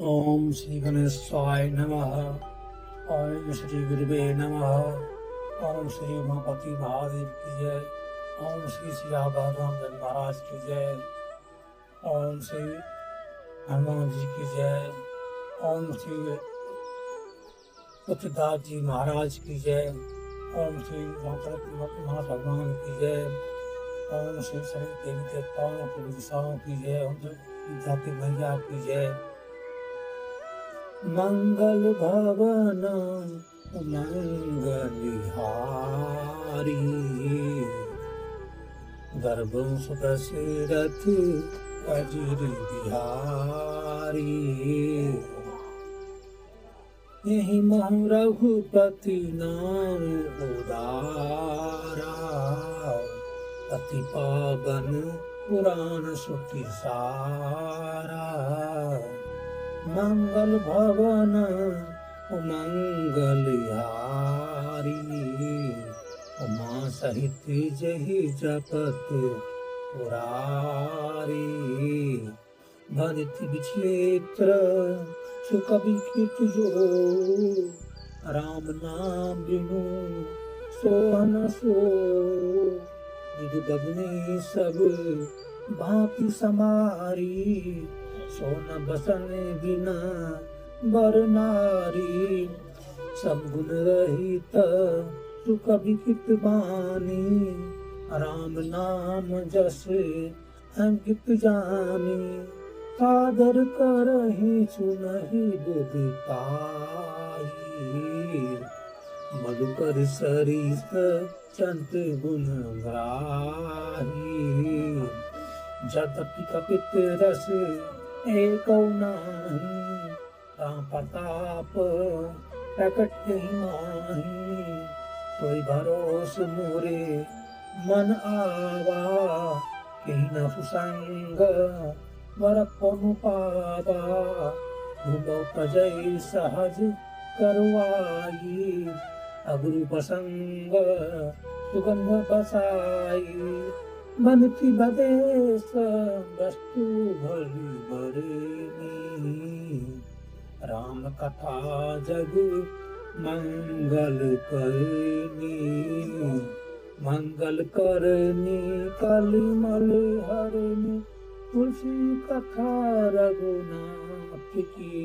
ओम श्री गणेशाय नमः। ओम श्री गुरुवे नमः। ओम श्री उमापति महादेव की जय। ओम श्री सियावर रामचंद्र महाराज की जय। ओम श्री हनुमान जी की जय। ओम श्री तुलसीदास जी महाराज की जय। ओम श्री महा भगवान की जय। ओम श्री सभी देवी देवताओं की विदिशाओं की जय। ओम श्री जाति मैया की जय। मंगल भवन मंगलहारी गर्भं सुदशरथ अजिर बिहारी। यही महु रघुपति नाम उदारा अति पावन पुराण सुखी सारा। मंगल भवन मंगलहारी उमा सहित जहि जपत पुरारी। भरत विचित्र सुख विचित जो राम नाम बिनु सोहन सो। विधि बदने सब भांति समारी सोन बसन बिना बर नारी। सब गुण रहित सुख विचित बानी राम नाम जस अंकित जानी। सादर करहि सुनहि बुद्धि पाई मधुकर सरिस चंत गुण ग्राही। जदपि कपित रस एक नाही राम प्रताप प्रकट माही। कोई भरोस मोरे मन आवा कहीं न सुसंग वर पनु पावा। भूलो तजय सहज करवाई अगुरु प्रसंग सुगंध बसाई। बनती बदेश वस्तु भली बरनी राम कथा जग मंगल करनी। मंगल करनी कलिमल हरनी तुलसी कथा रघुनाथ की।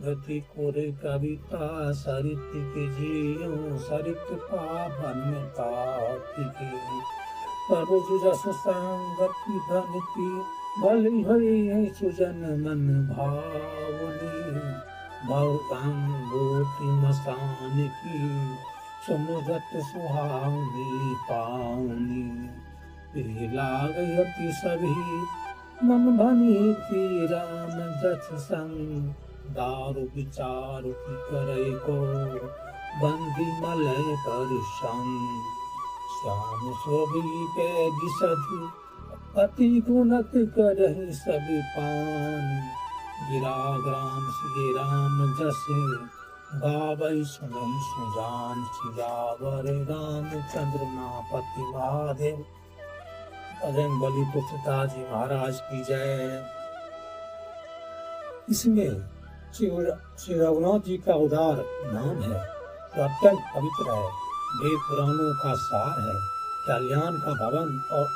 गति कुर कविता सरित के जियो सरित पावन की। प्रभु जस संगति धनती भली हरि सुजन मन भावनी। भवतांगोति मसान की सुमगत सुहावनी पावनी। प्रिय लागयति सभी मम भनी राम जस संग। दारु विचारु की करे को बंदी मलय पर संग। श्याम शोभी पे दिशधि अति गुणत करहि सभी पान। गिरा ग्राम श्री राम जस गावै सुनहि सुजान। सियावर रामचंद्र मापति महादेव। बजरंग बली तुलसीदास जी महाराज की जय। इसमें श्री रघुनाथ जी का उदार नाम है जो अत्यंत पवित्र है। वेद पुराणों का सार है। कल्याण का भवन और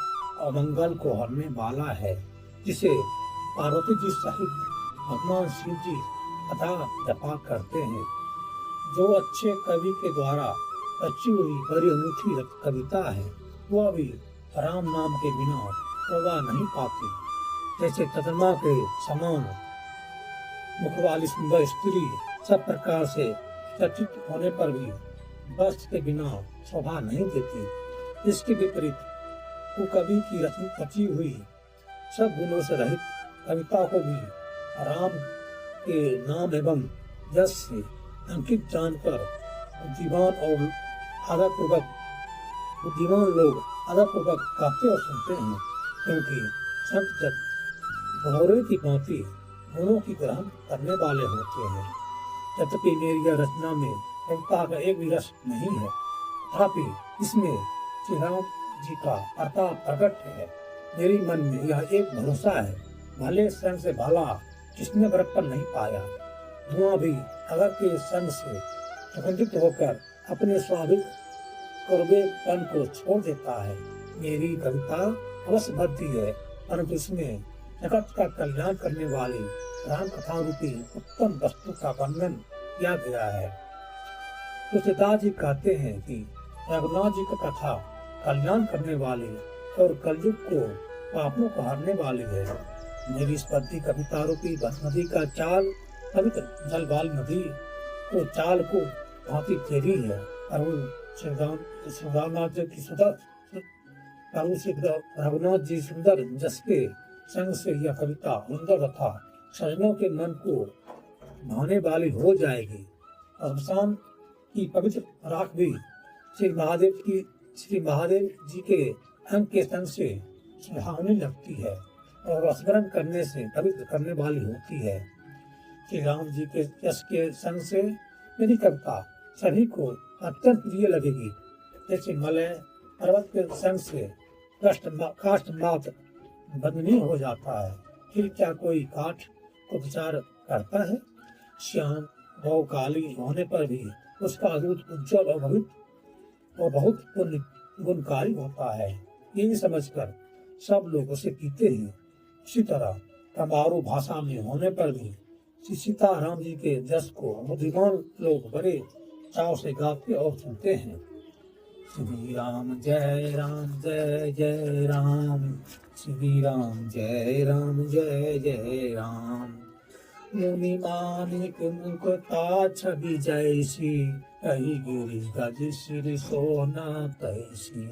अमंगल को हरने वाला है। जिसे पार्वती जी सहित भगवान शिव जी कथा जपा करते हैं। जो अच्छे कवि के द्वारा रची हुई बड़ी अनूठी कविता है वह भी राम नाम के बिना शोभा नहीं पाती। जैसे चंद्रमा के समान मुख वाली सुंदर स्त्री सब प्रकार से चर्चित होने पर भी वस्त्र के बिना शोभा नहीं देती। इसके विपरीत वो कवि की रची हुई सब गुणों से रहित कविता को भी राम के नाम एवं यश से अंकित जानकर बुद्धिमान लोग आदरपूर्वक गाते और सुनते हैं। क्योंकि संत जब भौरे की भांति गुणों की ग्रहण करने वाले होते हैं। यद्यपि मेरी यह रचना में कविता का एक भी रस नहीं है तथापि इसमें श्री राम जी का प्रताप प्रकट है। मेरी मन में यह एक भरोसा है, भले स्वयं से भला जिसने बरकपन नहीं पाया। धुआं भी अगर के संग से सुगंधित होकर अपने स्वाभाविक कौरवेपन को छोड़ देता है। मेरी कविता अवश्य बढ़ती है, परंतु इसमें जगत का कल्याण करने वाली राम कथा रूपी उत्तम वस्तु का वर्णन किया गया है। तुलसीदास जी कहते हैं कि रघुनाथ जी की कथा कल्याण करने वाली और कलयुग को पापों को हरने वाली है। मेरी स्पर्धी कविता रूपी नदी का चाल पवित्र जलवाल नदी को चाल को भांति फेरी है। रघुनाथ जी सुंदर जस के संग से यह कविता सुंदर तथा सजनों के मन को भाने वाली हो जाएगी। शाम की पवित्र राख भी श्री महादेव जी के अंग के संग से सुहावनी लगती है और स्मरण करने से पवित्र करने वाली होती है। श्री राम जी के यश के संग से मेरी कविता सभी को अत्यंत प्रिय लगेगी। जैसे मलय पर्वत के संग से काष्ठ मात्र बंधनीय हो जाता है, फिर क्या कोई काठ को विचार करता है। श्याम गौ काली होने पर भी उसका दूध उज्जवल और बहुत पुण्य गुणकारी होता है, यही समझकर सब लोग उसे पीते हैं। इसी तरह तंबारू भाषा में होने पर भी श्री सीताराम जी के जस को बुद्धिमान लोग बड़े चाव से गाते और सुनते हैं। श्री राम जय राम, श्री राम जय राम। मुनि मानिक मुकुता छवि जैसी, कही गिरि गज सिर सोना तैसी।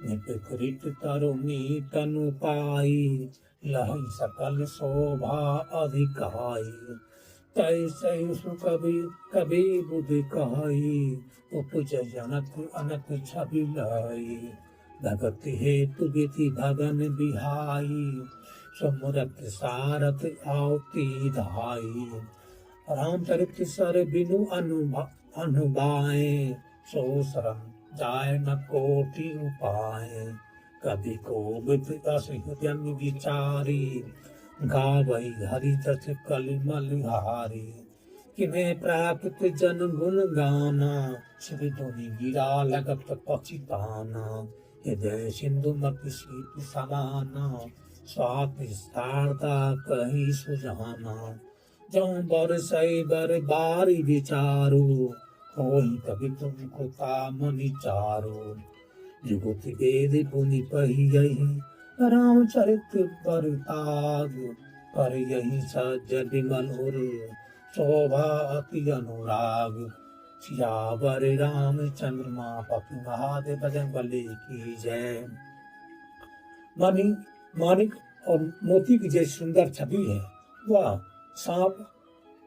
निपकृत तरुणी तनु पाई, लहई सकल शोभा अधिकाई। तैसे कभी बुद्धि कही, उपज जनक अनक छवि लाई। भगत हेतु विधि भगन बिहाई, सुमरत सारथ आवती धाई। रामचरित सर बिनु अनुभाए, सो शरण जाय न कोटि उपाय। कभी कोविद हृदय विचारी, गावई हरि जस कलिमल हारी। किन्हें प्राकृत जन गुण गाना, श्री धुनि गिरा लगत पछिताना। हृदय सिंधु मति सीत समाना, स्वाति शारदा कही सुजाना। जौं बरसै बर बारी विचारो, होई कवि तुमको तामनि चारो। जुगति वेद पुनि पहियहि, रामचरित बरताग। पर यही सज्जन विमल उर, शोभा अति अनुराग। सियावर रामचंद्र मापति महादेव भजन बलि की जय। मानिक और मोती की जैसी सुंदर छवि है, वह सांप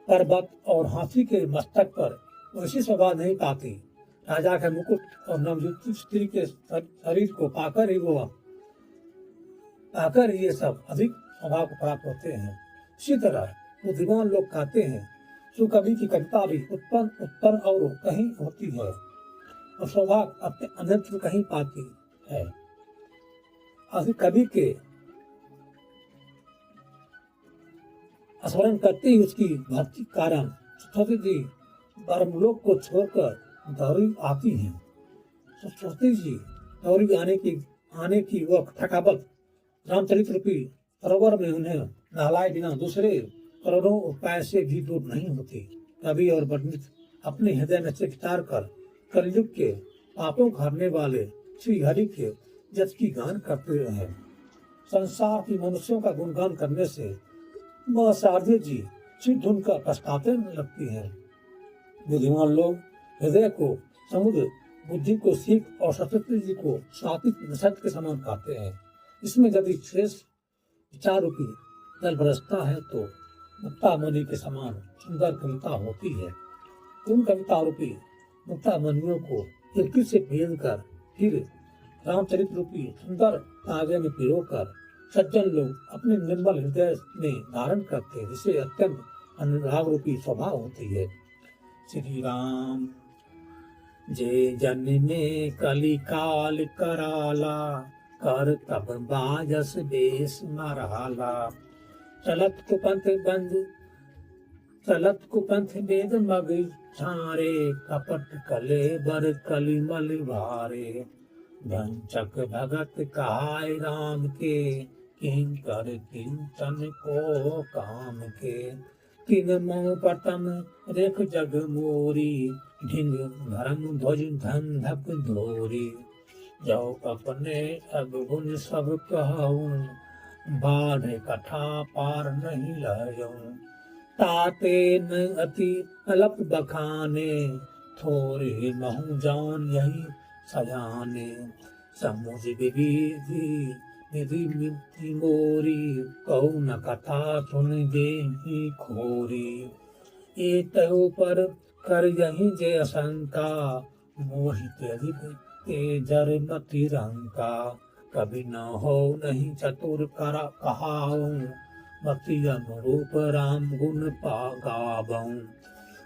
पर्वत और हाथी के मस्तक पर वैसी शोभा नहीं पाती। राजा के मुकुट और नवयुक्त स्त्री के शरीर को पाकर ये सब अधिक शोभा को प्राप्त होते हैं। इसी तरह बुद्धिमान लोग कहते हैं, जो कवि की कविता भी उत्पन्न और कहीं होती है और शोभा अन्यत्र कहीं पाती है। कवि के स्मरण करते ही उसकी भक्ति कारण सरस्वती जी ब्रह्मलोक को छोड़कर दौरी आती हैं। सरस्वती जी दौरी आने की वह थकावट रामचरित रूपी सरोवर में उन्हें नहलाए बिना दूसरे करोड़ों उपाय से भी दूर नहीं होती। कवि और पंडित अपने हृदय में से विचार कर कलयुग के पापों को हरने वाले श्री हरि के जस की गान करते हैं। संसार की मनुष्यों का गुणगान करने से माँ शारदे जी श्री धुन का पछताते लगती है। बुद्धिमान लोग हृदय को समुद्र, बुद्धि को सीख और सरस्वती जी को सात्विक नशद के समान कहते हैं। इसमें यदि श्रेष्ठ विचार रूपी जल बरसता है तो मुक्तामणि के समान सुंदर कविता होती है। उन कविता रूपी मुक्तामणियों को खिड़की से भेज कर फिर रामचरित रूपी सुंदर काव्य में पिरोकर सज्जन लोग अपने निर्मल हृदय में धारण करते, जिसे अत्यंत अनुराग रूपी स्वभाव होती है। श्री राम जे जन ने कली काल कराला, कर तब बाजस बेस मराला। चलत कुपंथ बंद चलत कुपंथ वेद मग छारे, कपट कले बर कलिमल भारे। भंचक भगत कहाय राम के, किंकर किंचन को काम के। तिन मोह पतम रेख जग मोरी, ढिंग धर्म ध्वज धंधक धोरी। जो अपने अवगुण सब कहूँ, बाढ़ कथा पार नहीं लहूँ। ताते न अति अलप बखाने, थोरे महु जान यही सजाने। समुझ विधि निधि मिति मोरी, कहु न कथा सुन देहि खोरी। एतहु पर कर यही जय शंका, मोहित अधिक तेजर मति रंका। कभी न हो नहीं चतुर कर कहाऊं, मति अनुरूप राम गुण पा गावऊं।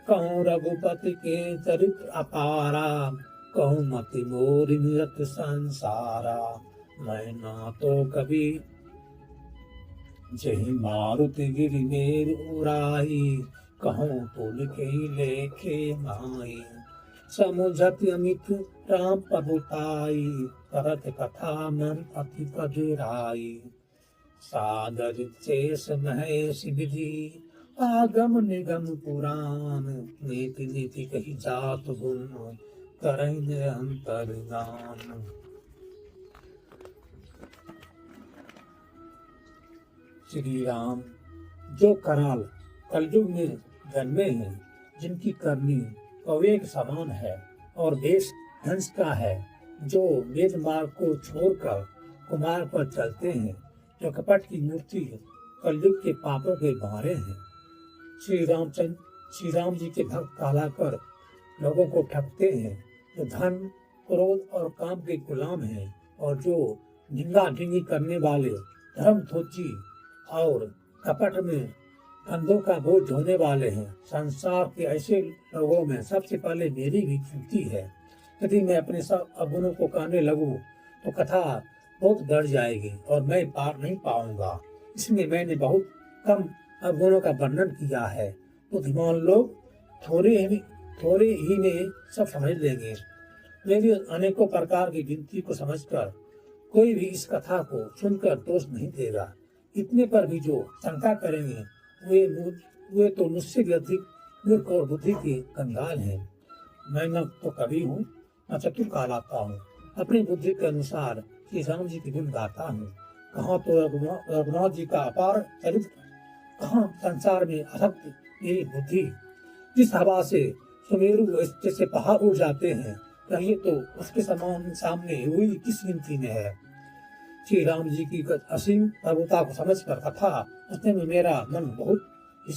कहूँ रघुपति के चरित्र अपारा, कहूँ मति मोर निरत संसारा। मैं ना तो कभी जही मारुति गिरि मेर उराई, कहूँ पुल के लेखे माई। समुझत अमित राम पदुताई, करत कथा मन अति पजराई। सादर शेष महेश विधि, आगम निगम पुराण। नीति नीति कही जात गुण, करहिं अंतर गान। श्री राम जो कराल कलयुग में जन्मे हैं, जिनकी करनी कौवे के समान है और वेश हंस का है, जो वेद मार्ग को छोड़कर कुमार्ग पर चलते हैं, जो कपट की मूर्ति कलयुग के पापों के बारे हैं। श्री राम जी के भक्त कहलाकर लोगों को ठगते हैं, जो धन क्रोध और काम के गुलाम हैं और जो ढिंगा ढिंगी करने वाले धर्म थोची और कपट में कंधों का बोझ ढोने वाले हैं। संसार के ऐसे लोगों में सबसे पहले मेरी भी गिनती है। यदि मैं अपने सब अवगुणों को कहने लगूं तो कथा बहुत बढ़ जाएगी और मैं पार नहीं पाऊंगा। इसलिए मैंने बहुत कम अवगुणों का वर्णन किया है। बुद्धिमान लोग थोड़े ही में सब समझ लेंगे। मेरी अनेकों प्रकार की गिनती को समझकर कोई भी इस कथा को सुनकर दोष नहीं देगा। इतने पर भी जो शंका करेंगे वे तो मुझसे भी अधिक मूर्ख और बुद्धि के कंगाल हैं। मैं न तो कवि हूँ न चतुर कहलाता हूँ। अपनी बुद्धि के अनुसार श्री राम जी की गुण गाता हूँ। कहाँ तो रघुनाथ जी का अपार चरित्र, कहाँ संसार में अथक मेरी बुद्धि। जिस हवा से सुमेरु जैसे पहाड़ उड़ जाते हैं, कहिए तो उसके समान सामने हुई किस गिनती में है। श्री राम जी की असीम प्रभुता को समझकर कथा सुनने में मेरा मन बहुत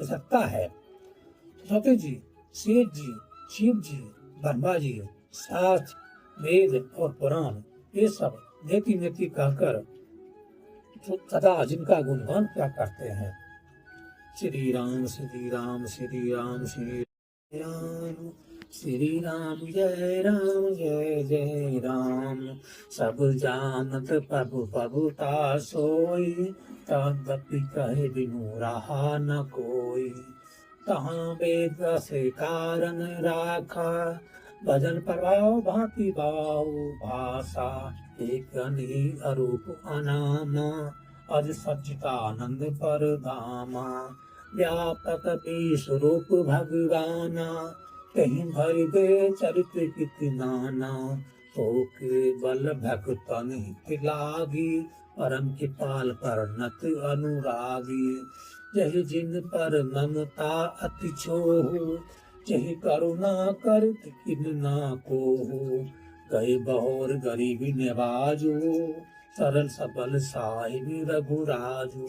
सकता है। सत्य जी, शेष जी, शिव जी, ब्रह्मा जी, शास्त्र, वेद और पुराण, ये सब नेति नेति कहकर सदा जिनका गुणगान क्या करते हैं। श्री राम श्री राम श्री राम श्री राम श्री राम जय जय राम। सब जानत प्रभु प्रभुता सोई, तदपि कहे बिनु रहा न कोई। तहाँ वेद से कारण राखा, भजन प्रभाव भांति बाऊ भाषा। एक अनी अरूप अनामा, अज सच्चिदानंद परधामा। व्यापक विश्वरूप भगवाना, कहीं भर दे चरित्र किति नाना। तो केवल भक्तन हित लागी, परम कृपाल परनत अनुरागी। जहि जिन पर ममता अति छोहु, जहि करुणा कर किन ना कोहु। गए बहोर गरीबी निवाजो, सरल सबल साहिब रघुराजो।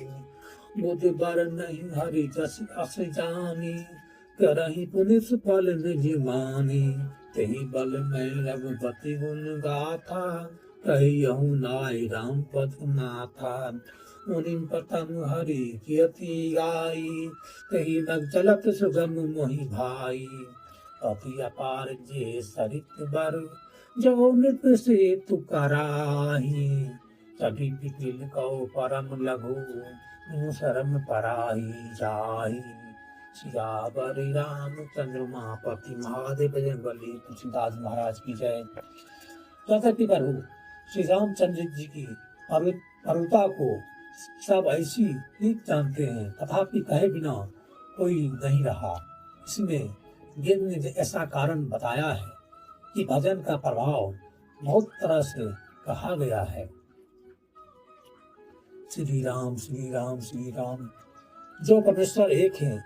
बुध बर नहीं हरि जस अस जानी, करहि पुनिस फल निज मानी। तेहि बल में रघुपति गुण गाथा, कहियहु नाय राम पद नाथा। मुनि प्रथम हरि कीर्ति गाई, तेहि नग चलत सुगम मोहि भाई। अति अपार जे सरित बर, जो नृप से तु कराही। सभी पिपिल कौ परम लघु, शरम पराही जाही। सियावर रामचंद्र मापति महादेव बजरंगबली। तुलसीदास महाराज की जय। तथापि प्रभु श्री रामचंद्र जी की पवित्रता को सब ऐसी ही जानते हैं, तथापि कहे बिना कोई नहीं रहा। इसमें वेद ने ऐसा कारण बताया है कि भजन का प्रभाव बहुत तरह से कहा गया है। श्री राम श्री राम श्री राम। जो परमेश्वर एक है,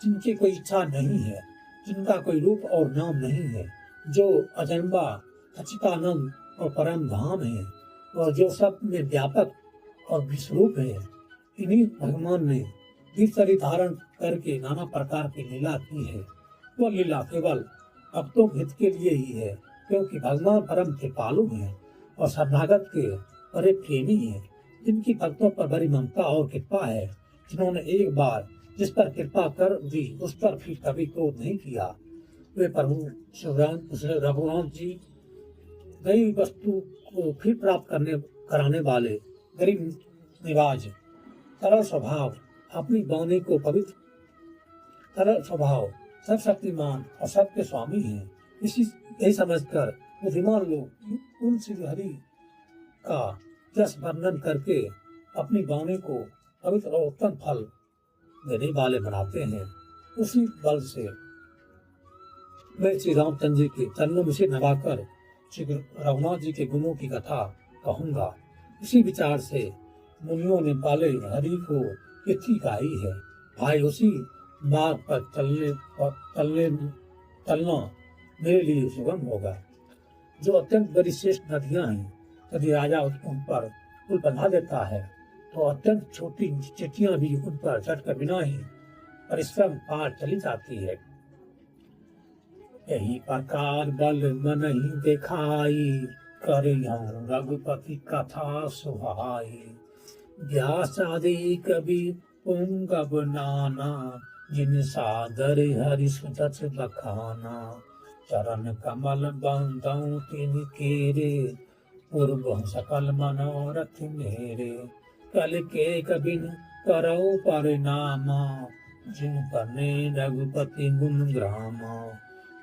जिनकी कोई इच्छा नहीं है, जिनका कोई रूप और नाम नहीं है, जो अजन्मा अच्युतानंद और परम धाम है, और जो सब में व्यापक और विश्वरूप है, इन्हीं भगवान ने शरीर धारण करके नाना प्रकार की लीला की है। वह लीला केवल भक्तों के हित के लिए ही है, क्योंकि भगवान परम कृपालु हैं और शरणागत के बड़े प्रेमी हैं, जिनकी भक्तों पर बड़ी ममता और कृपा है, जिन्होंने एक बार जिस पर कृपा कर दी उस पर फिर कभी क्रोध नहीं किया। वे प्रभु रघुनाथ जी गई वस्तु को फिर प्राप्त कराने वाले गरीब निवाज, सरल स्वभाव, अपनी वाणी को पवित्र, सरल स्वभाव, सर्वशक्तिमान और सबके स्वामी हैं। यही समझकर बुद्धिमान लोग उन श्री हरि का जस वर्णन करके अपनी वाणी को पवित्र और उत्तम फल देने वाले बनाते हैं। उसी बल से मैं श्री रामचंद्र जी के चरणों में से नवाकर श्री रघुनाथ जी के गुणों की कथा कहूँगा। इसी विचार से मुनियों ने पाले हरि को कितनी गाई है। भाई उसी मार्ग पर चलना मेरे लिए सुगम होगा। जो अत्यंत बड़ी श्रेष्ठ नदियां हैं, यदि राजा उन पर पुल बना देता है तो अत्यंत छोटी चिट्ठियां भी उन पर चढ़कर बिना ही परिश्रम पार चली जाती है। यही प्रकार बल मन ही दिखाई, करे रघुपति कथा सुहाई। व्यास आदि कवि पुंगव नाना, जिन सादर हरि सुदस बखाना। चरण कमल बंदौ तिन केरे, पूर्व सकल मनोरथ मेरे। कल के कबिन करौ परिणामा, जिन बने रघुपति गुण ग्रामा।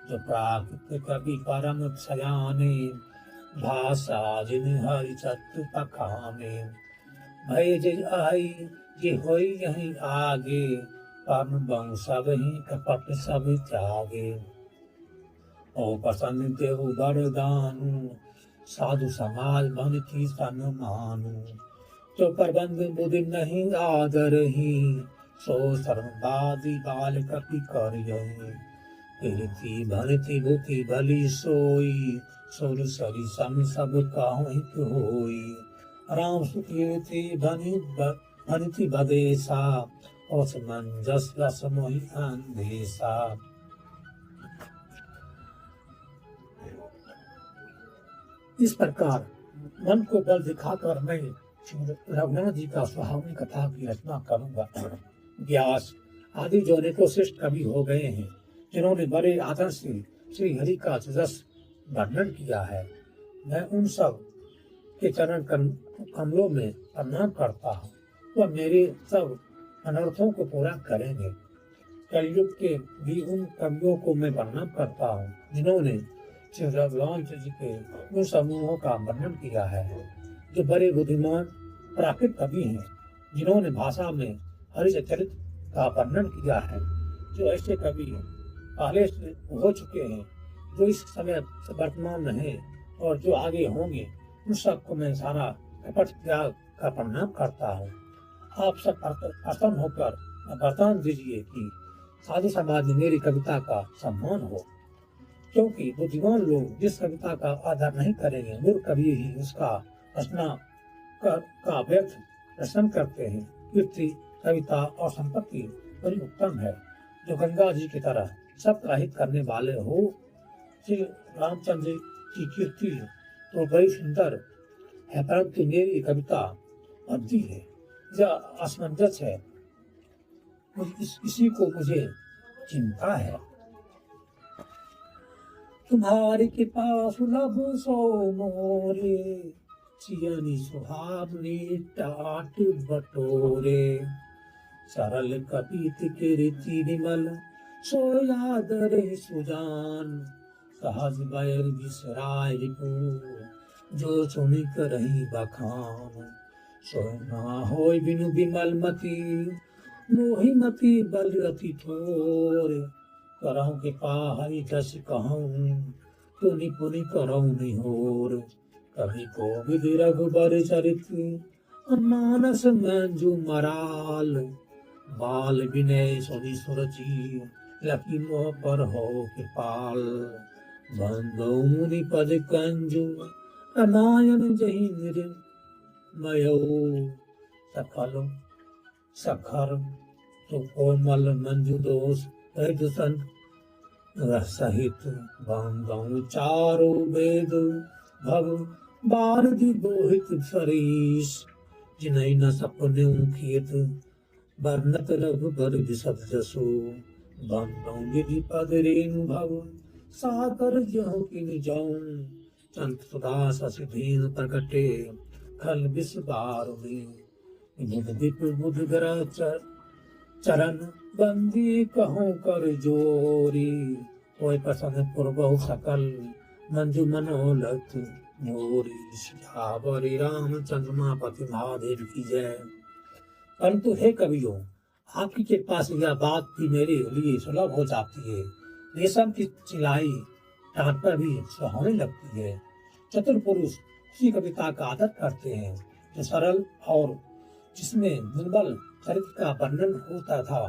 जो प्राकृत कवि परम सयाने, भाषा जिन हरि सत्य पखाने। भय जय आई जे होई यहीं आगे, परम बंग सब ही कपट सब त्यागे। ओ प्रसन्न देव वरदानु, साधु समाज मन की सन मानु। जो प्रबंध बुद्धि नहीं आदर ही, सो सर्ववादी बाल कपि कर यही। कीर्ति भनति भूति भली सोई, सुर सरि सम सब काहु हित होई। राम सुकीर्ति भनिति बदेसा, औस मंजस रस मोहि अंधेसा। इस प्रकार मन को बल दिखाकर मैं रघुनाथ जी का सुहावनी कथा की रचना करूंगा। व्यास आदि जो अनेकों श्रेष्ठ कवि हो गए हैं, जिन्होंने बड़े आदर से श्री हरि का जस वर्णन किया है, मैं उन सब के चरण कमलों में प्रणाम करता हूँ। वह मेरे सब अनर्थों को पूरा करेंगे। कलयुग के भी उन कवियों को मैं प्रणाम करता हूँ, जिन्होंने श्री रघुनाथ जी के उन समूहों का वर्णन किया है। जो बड़े बुद्धिमान प्राकृत कवि हैं, जिन्होंने भाषा में हरिचरित का वर्णन किया है। जो ऐसे कवि पहले से हो चुके हैं, जो इस समय वर्तमान में हैं और जो आगे होंगे, उन सबको मैं सारा कपट त्याग का प्रणाम करता हूँ। आप सब प्रसन्न होकर वरदान दीजिए कि साधु समाज में मेरी कविता का सम्मान हो, क्योंकि बुद्धिमान लोग जिस कविता का आदर नहीं करेंगे, मूर्ख कवि ही उसका रचना का व्यर्थ रचना करते हैं। कीर्ति, कविता और संपत्ति बड़ी उत्तम है, जो गंगा जी की तरह सबका हित करने वाले हो। श्री रामचंद्र की कीर्ति तो बड़ी सुंदर है, परंतु मेरी कविता अद्भुत है, यह असमंजस है। इसी को मुझे चिंता है। तुम्हारी कृपा सुलभ सो मोरे, चियनी सुहावनी टाट बटोरे। सरल कपीत के रीति विमल सो याद रही सुजान। सहज बैर बिसराय रिपु जो सुनि करही बखान। सो ना होय बिनु विमल मति मोहि मति बल अति थोर। करहु के पाहरि जस कहूँ पुनि पुनि करहु निहोर। कभी कोविद रघुबर चरित मानस मंजू मराल। बाल विनय सुनि सुरची लकी मोह पर हो कृपाल। बंदो मुनि पद कंजू रामायण जहि निर्मयो। सकल सखर सुकोमल मंजू दोष दुसन सहित। बंदो चारु वेद भव बारदि दोहित सरीस। जिनहि न सपने खेत वर्णत रघुबर बिसत जसो। बंदो विधि पद रेणु भव साकर जहु किन जाऊं। संत सुधा शशि दीन प्रकटे खल बिस बारुनि। बुध दीप बुध ग्रह चरण बंदी कहूँ कर जोरी। कोई पसंद पूर्वहु सकल मंजू मनोलथ मोरी। सियावरी रामचंद्र मापति महादेव की जय। परंतु हे कवियों, आपकी के पास यह बात भी मेरे लिए सुलभ हो जाती है। रेशम की सिलाई टाट पर भी सुहावनी लगती है। चतुर पुरुष उसी कविता का आदर करते हैं जो सरल और जिसमें निर्बल चरित्र का वर्णन होता था,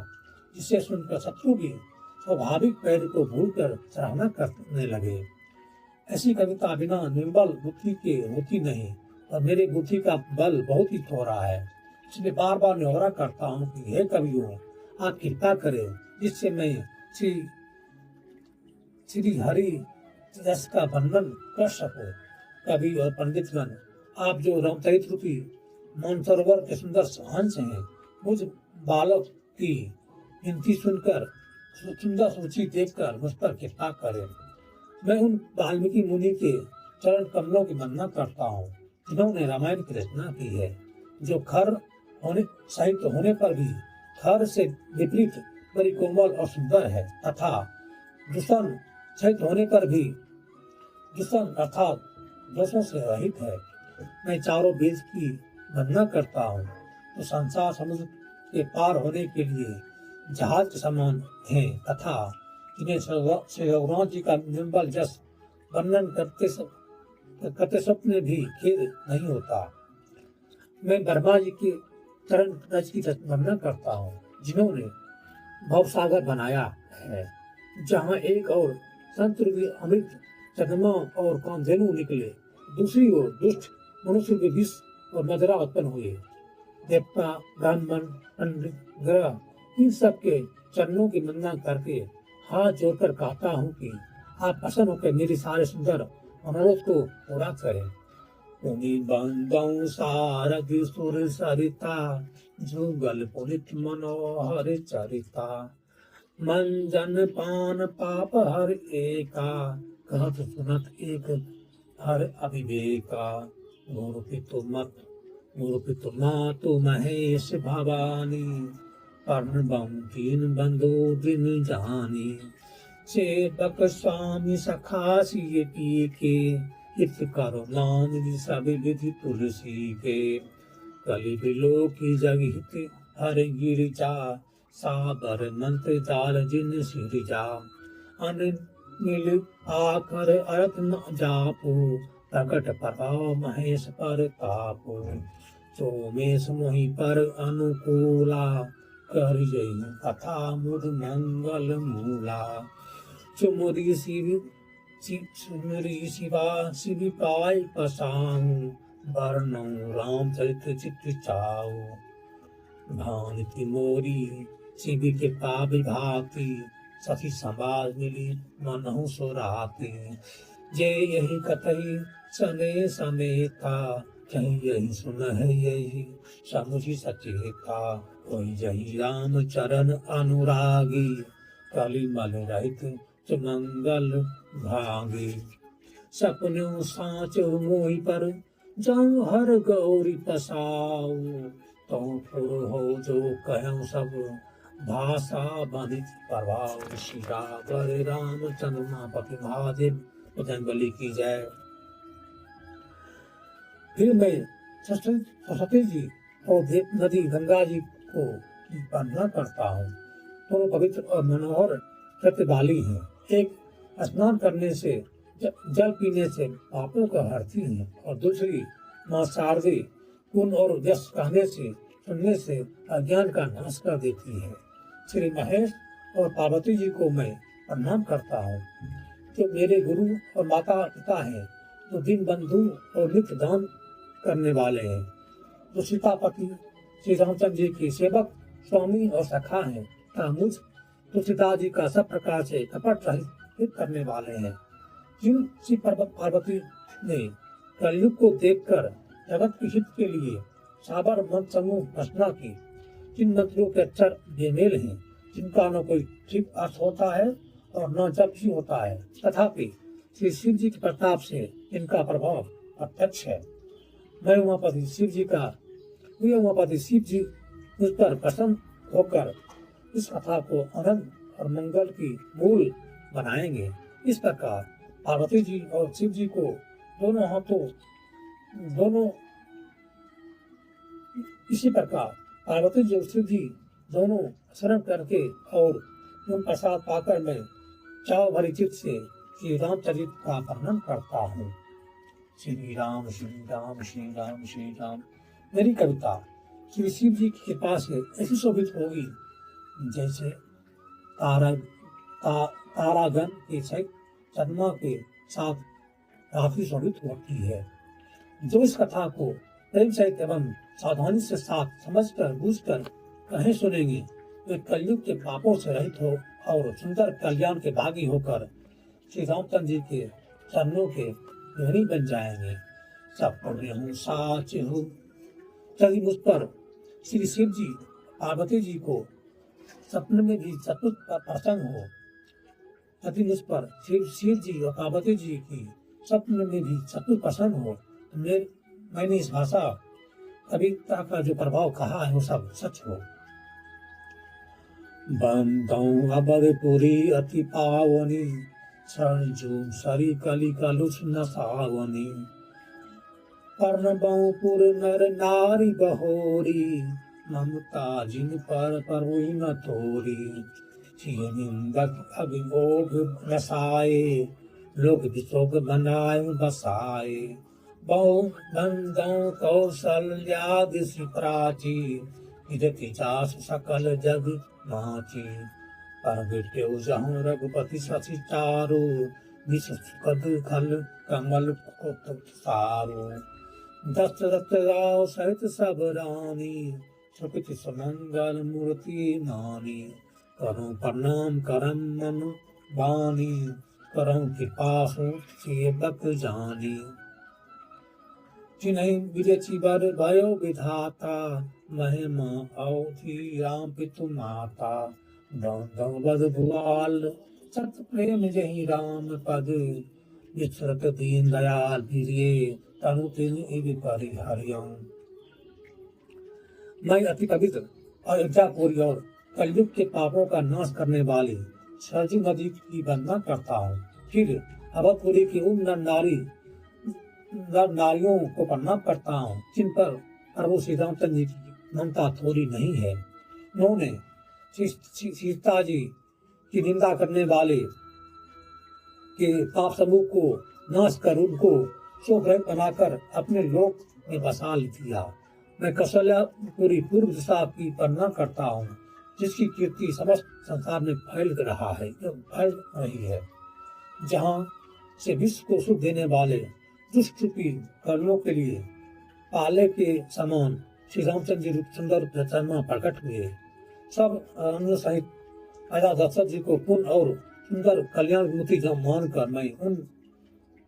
जिसे सुनकर शत्रु भी स्वाभाविक पैर को भूलकर सराहना करने लगे। ऐसी कविता बिना निर्बल बुद्धि के होती नहीं, और मेरी बुद्धि का बल बहुत ही थोड़ा है। इसलिए बार बार निहोरा करता हूँ कि हे कवियों, आप कृपा करें जिससे मैं श्री हरि रस का वर्णन कर सकूं। कवि और पंडितगण, आप जो रामचरित रूपी मानसरोवर के सुंदर हंस हैं, मुझ बालक की विनती सुनकर सुंदर सूची देखकर मुझ पर कृपा करें। मैं उन वाल्मीकि मुनि के चरण कमलों की वंदना करता हूँ जिन्होंने रामायण की रचना की है, जो खर होने साहित्य होने पर भी खर से विपरीत बड़ी कोमल और सुंदर है, तथा दूषण साहित्य होने पर भी दूषण अर्थात दोषों से रहित है। मैं चारों वेद की वंदना करता हूँ तो संसार समुद्र के पार होने के लिए जहाज के समान हैं, तथा जिन्हें श्री रघुनाथ जी का निर्बल जस वर्णन करते स्वप्न भी खेद नहीं होता। मैं ब्रह्मा जी के चरण रज की वंदना करता हूँ जिन्होंने भवसागर बनाया है, जहाँ एक और संतुर्गी अमृत चंद्रमा और कामधेनु निकले, दूसरी ओर दुष्ट मनुष्य के विष और मदरा उत्पन्न हुए। देवता ब्राह्मण पंडित ग्रह इन सब के चरणों की वंदना करके हाथ जोड़कर कहता हूँ कि आप प्रसन्न होकर मेरे सारे सुंदर मनोरथ को पूरा करें। पुनि बंदौ सारथि सुर सरिता जुगल पुनित मनोहर चरिता। मंजन पान पाप हर एका कहत सुनत एक हर अविवेका। गुरु पितु मातु महेश भवानी पर्ण तीन बंधु दिन जानी। सेवक स्वामी सखा सिय पी के हित करो नाम सब विधि तुलसी के। कलि बिलो की जग हित हर गिरिजा सागर मंत्र जाल जिन सिरजा। अन मिल आकर अर्थ न जापो प्रकट प्रभाव महेश पर तापो। सोमेश मोहि पर अनुकूला कर जय कथा मुद मंगल मूला। चुमरी शिवा शिव पाय पसाऊ वर्णौ रामचरित चित चाऊ। भानिति मोरी शिव के पाप भाति सखी समाज मिली मनहु सोराती। जे यही कतई सने समेता कहीं यही सुन है यही समुझी सचेता। कोई जही राम चरण अनुरागी कली मल रहित सुमंगल भागी। सपनों साचो मोहि पर जाऊं हर गौरी पसाऊ, तो पुर हो जो कहूं सब, भाषा बनित प्रभाव, सीता बड़े रामचंद्र मापति महादेव बजरंगबली की जय। फिर मैं सरस्वती जी और देव नदी गंगा जी को वंदना करता हूँ। दोनों पवित्र और मनोहर कृत्य वाली हैं। एक स्नान करने से जल पीने से पापों को हरती है, और दूसरी माँ शारदे गुण और यश कहने से सुनने से अज्ञान का नाश कर देती है। श्री महेश और पार्वती जी को मैं प्रणाम करता हूँ, जो मेरे गुरु और माता पिता हैं, जो दिन बंधु और नित्य दान करने वाले हैं, जो सीतापति श्री रामचंद्र जी के सेवक स्वामी और सखा हैं, तथा मुझ तुलसीदास जी का सब प्रकार से कपट रहित करने वाले हैं। जिन श्री पार्वती ने कलयुग को देखकर जगत के हित के लिए साबर मंत्र समूह रचना की, जिन मंत्रों के अक्षर बेमेल हैं, जिनका न कोई ठीक अर्थ होता है और न जप ही होता है, तथापि श्री शिव जी के प्रताप से इनका प्रभाव प्रत्यक्ष है। मैं उमापति शिव जी मुझ पर प्रसन्न होकर इस कथा को आनंद और मंगल की मूल बनाएंगे। इस प्रकार पार्वती जी और शिव जी को इसी प्रकार पार्वती जी और शिव जी दोनों शरण करके और उन प्रसाद पाकर मैं चाव भरी चित्त से श्री रामचरित का वर्णन करता हूँ। श्री राम श्री राम श्री राम श्री राम। मेरी कविता श्री शिव जी की कृपा से ऐसी शोभित होगी जैसे तारागण के चंद्रमा के साथ काफी शोभित होती है। जो इस कथा को प्रेम सहित एवं सावधानी से साथ समझकर बूझकर कहीं सुनेंगे, वे कलयुग के पापों से रहित हो और सुंदर कल्याण के भागी होकर श्री रामचंद्र जी के चरणों के ऋणी बन जाएंगे। सब हूँ साच हूँ। यदि मुझ पर श्री शिव जी पार्वती जी को सपने में भी सतुत प्रसन्न हो, यदि मुझ पर शिव जी और पार्वती जी की स्वप्न में भी सतुत प्रसन्न हो, तो मैंने इस भाषा कविता का जो प्रभाव कहा है वो सब सच हो। बंदौ अबरपुरी अति पावनी, सरजू सरी कली कलुष न सावनी, पर्णबपुर नर नारी बहोरी, ममता जिन पर परवही न तोरी, निंदक अभिभोग रसाए, लोग विशोक बनाए बसाए, बहु बंदौ कौशल्यादि प्राची, विदति जास सकल जग माची, पर बिट्यो जहूं रघुपति शशि चारु, विषुकद खल कमल सारू, दशरथ राव सहित सब रानी, सुकृति सुमंगल मूर्ति मानी, करूं प्रणाम करम मम बानी, करूं कृपा सेवक जानी, जिन्हीं विरचि बर भयो विधाता, महिमा अवधि राम पितु माता, दौ बद भुआल सत प्रेम जहि राम पद, विचरत दीन दयाल फिरिए, तनु तिन परिहरियं। मैं अति पवित्र अयोध्यापुरी और कलयुग के पापों का नाश करने वाली सरजू नदी की वंदना करता हूँ। फिर अवधपुरी की उन नर नारियों को प्रणाम करता हूँ, जिन पर प्रभु श्री रामचंद्र जी की ममता थोड़ी नहीं है। उन्होंने सीता जी की निंदा करने वाले के पाप समूह को नाश कर उनको शोभरहित बनाकर अपने लोक में बसा लिया। मैं कौशल्यापुरी पूर्व दिशा की वंदना करता हूँ, जिसकी कीर्ति समस्त संसार में फैल रही है, जहाँ से विश्व को सुख देने वाले दुष्ट रूपी कर्मों के लिए पाले के समान श्री रामचंद्र जी रूप सुंदर चरमा प्रकट हुए। सब रंग सहित राजा दशरथ जी को पुण्य और सुंदर कल्याण मूर्ति मानकर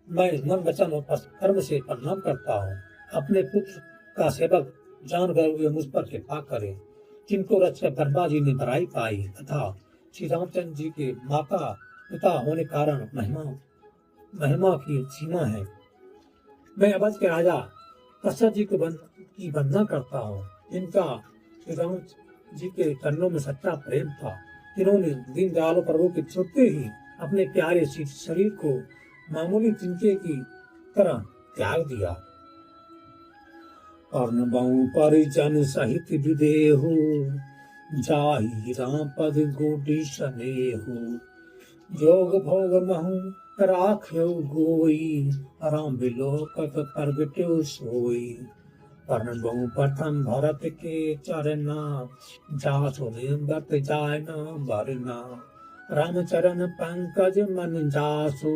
मैं मन वचन और कर्म से प्रणाम करता हूँ। अपने पुत्र का सेवक जानकर वे मुझ पर कृपा करें, जिनको रक्षा ब्रह्मा जी ने बड़ाई पाई तथा श्री रामचंद्र जी के माता पिता होने कारण महिमा की सीमा है। मैं अवध के राजा दशरथ जी की वंदना करता हूँ, जिनका श्री राम जी के चरणों में सच्चा प्रेम था, जिन्होंने दीनदयाल प्रभु के छूते ही अपने प्यारे शरीर को मामूली तिनके की तरह त्याग दिया। अर्णबहु परिजन सहित विदेहु, जाहि राम पद गोटी सनेहु। जोग भोग महु राख्यो गोई, राम बिलोकत प्रगट्यो सोई। अर्णबहु प्रथम भरत के चरना, जासु निवृत जाय न भरना। रामचरण पंकज मन जासु,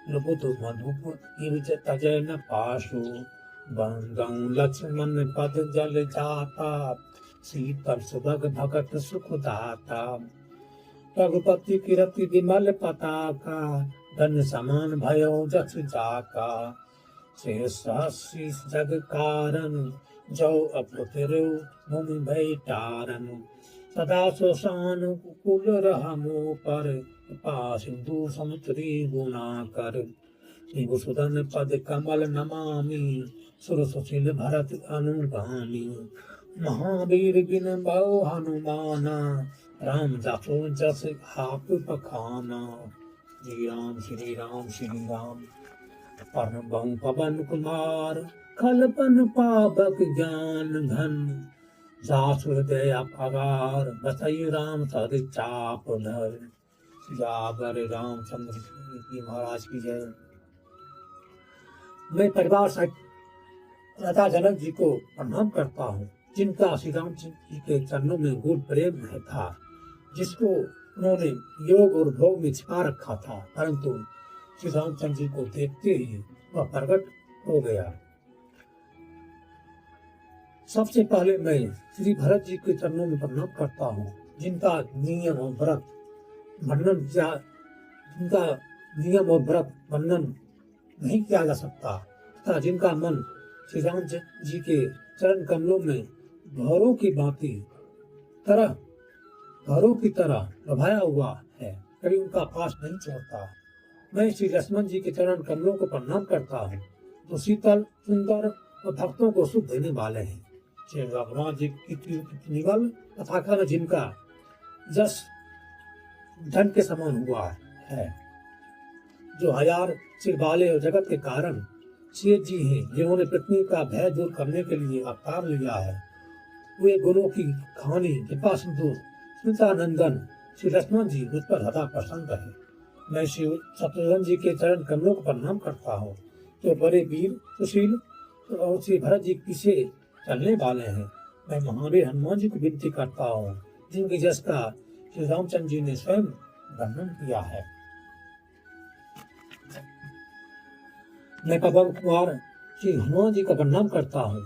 लुपुत मधुप इवज तजय न पासु। बंदं लक्ष्मण पद जल जाता, शीतल सुभग भगत सुख दाता। रघुपति कीरति विमल पताका, धन समान भयो जस जाका। शेष जग कारण, जो अपुतिरु भूमि भय टारन। सदा सुशान कुल रहमो पर, कृपा सिंधु समुद्री गुना कर। विभूषुधन पद कमल नमामि, सुर सुशील भरत अनुगामी। महावीर बिन बहु हनुमाना, राम जसो जस आप बखाना। श्री राम श्री राम। परम पवन कुमार, खलपन पावक ज्ञान घन। जासु हृदय अपार, बसई राम सर चाप धर। सियावर रामचंद्र जी महाराज की जय। मैं परिवार सहित राजा जनक जी को प्रणाम करता हूँ, जिनका श्री राम जी के चरणों में गूढ़ प्रेम था, जिसको उन्होंने योग और भोग में छिपा रखा था, परंतु श्री रामचंद्र जी को देखते ही वह प्रकट हो गया। सबसे पहले मैं श्री भरत जी के चरणों में प्रणाम करता हूँ, जिनका नियम और व्रत वर्णन नहीं किया जा सकता, तथा जिनका मन श्री राम जी के चरण कमलों में घरों की तरह प्रभाया हुआ है, कभी उनका पास नहीं छोड़ता। मैं श्री लक्ष्मण जी के चरण कमलों को प्रणाम करता हूँ, जो शीतल सुंदर और भक्तों को सुख देने वाले हैं। श्री रघुनाथ जी की निगल तथा में जिनका जस धन के समान हुआ है, जो हजार सिर वाले और जगत के कारण शेष जी हैं, जिन्होंने पृथ्वी का भय दूर करने के लिए अवतार लिया है। वे गुणों की खानी कृपा सिंधु सीतानंदन श्री लक्ष्मण जी मुझ पर सदा प्रसन्न रहे। मैं श्री शत्रुघ्न जी के चरण कमलों को प्रणाम करता हूँ, जो बड़े वीर सुशील और श्री भरत जी पीछे चलने वाले हैं। मैं महावीर हनुमान जी को विनती करता हूँ, जिनकी जस का श्री रामचंद्र जी ने स्वयं वर्णन किया है। मैं पवन कुमार श्री हनुमान जी का प्रणाम करता हूँ,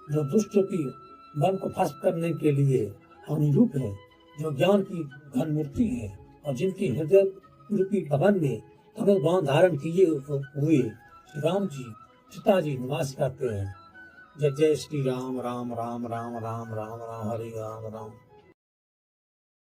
जो दुष्टों की मन को फंस करने के लिए अनुरूप है, जो ज्ञान की घन मूर्ति है, और जिनकी हृदय रूपी भवन में धनुष बाण धारण किए हुए श्री राम जी सीता जी निवास करते हैं। जय जय श्री राम। राम राम राम राम राम राम हरि राम राम।